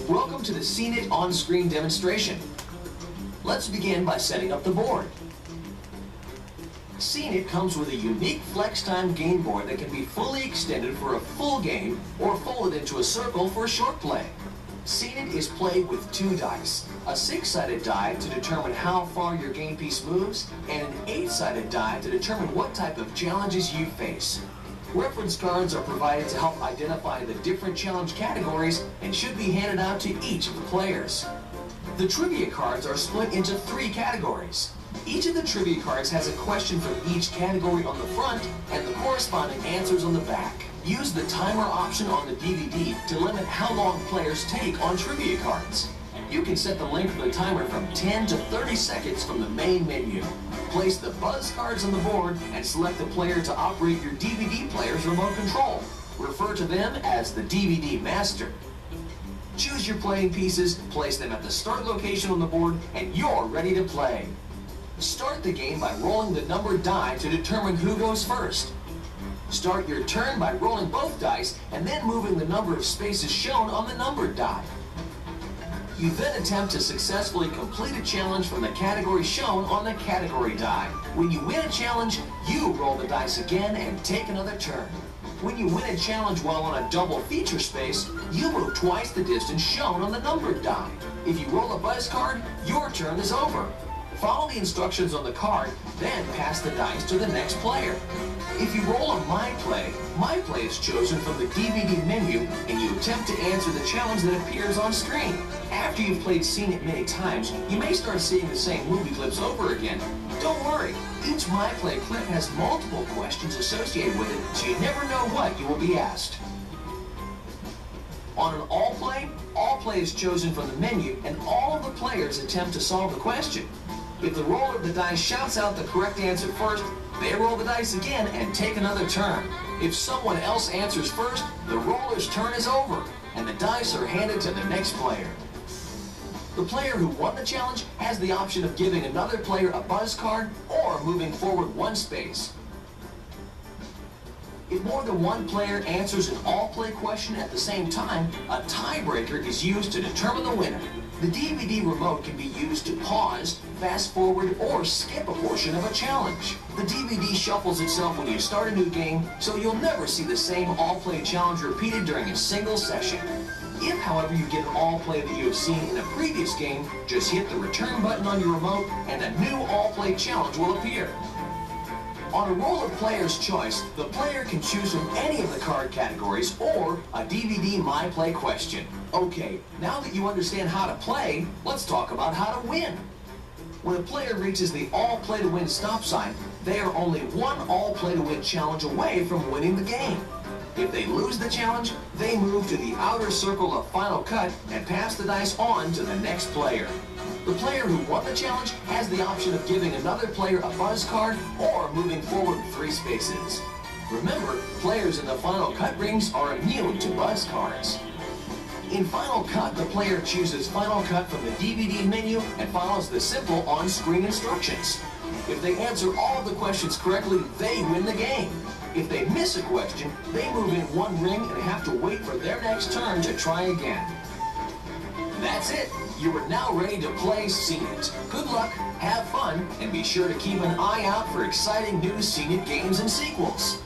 Welcome to the Scene It on-screen demonstration. Let's begin by setting up the board. Scene It comes with a unique FlexTime game board that can be fully extended for a full game or folded into a circle for a short play. Scene It is played with 2 dice, a 6-sided die to determine how far your game piece moves, and an 8-sided die to determine what type of challenges you face. Reference cards are provided to help identify the different challenge categories and should be handed out to each of the players. The trivia cards are split into 3 categories. Each of the trivia cards has a question for each category on the front and the corresponding answers on the back. Use the timer option on the DVD to limit how long players take on trivia cards. You can set the length of the timer from 10 to 30 seconds from the main menu. Place the buzz cards on the board and select the player to operate your DVD player's remote control. Refer to them as the DVD master. Choose your playing pieces, place them at the start location on the board, and you're ready to play. Start the game by rolling the numbered die to determine who goes first. Start your turn by rolling both dice and then moving the number of spaces shown on the numbered die. You then attempt to successfully complete a challenge from the category shown on the category die. When you win a challenge, you roll the dice again and take another turn. When you win a challenge while on a double feature space, you move twice the distance shown on the numbered die. If you roll a buzz card, your turn is over. Follow the instructions on the card, then pass the dice to the next player. If you roll a My Play is chosen from the DVD menu and you attempt to answer the challenge that appears on screen. After you've played Scene It many times, you may start seeing the same movie clips over again. Don't worry, each My Play clip has multiple questions associated with it, so you never know what you will be asked. On an all play is chosen from the menu and all of the players attempt to solve the question. If the roller of the dice shouts out the correct answer first, they roll the dice again and take another turn. If someone else answers first, the roller's turn is over, and the dice are handed to the next player. The player who won the challenge has the option of giving another player a buzz card or moving forward 1 space. If more than one player answers an all-play question at the same time, a tiebreaker is used to determine the winner. The DVD remote can be used to pause, fast forward, or skip a portion of a challenge. The DVD shuffles itself when you start a new game, so you'll never see the same all-play challenge repeated during a single session. If, however, you get an all-play that you have seen in a previous game, just hit the return button on your remote and a new all-play challenge will appear. On a roll of player's choice, the player can choose from any of the card categories or a DVD My Play question. Okay, now that you understand how to play, let's talk about how to win. When a player reaches the all play to win stop sign, they are only one all play to win challenge away from winning the game. If they lose the challenge, they move to the outer circle of final cut and pass the dice on to the next player. The player who won the challenge has the option of giving another player a buzz card or moving forward 3 spaces. Remember, players in the final cut rings are immune to buzz cards. In Final Cut, the player chooses Final Cut from the DVD menu and follows the simple on-screen instructions. If they answer all of the questions correctly, they win the game. If they miss a question, they move in 1 ring and have to wait for their next turn to try again. That's it. You are now ready to play Scene It. Good luck, have fun, and be sure to keep an eye out for exciting new Scene It games and sequels.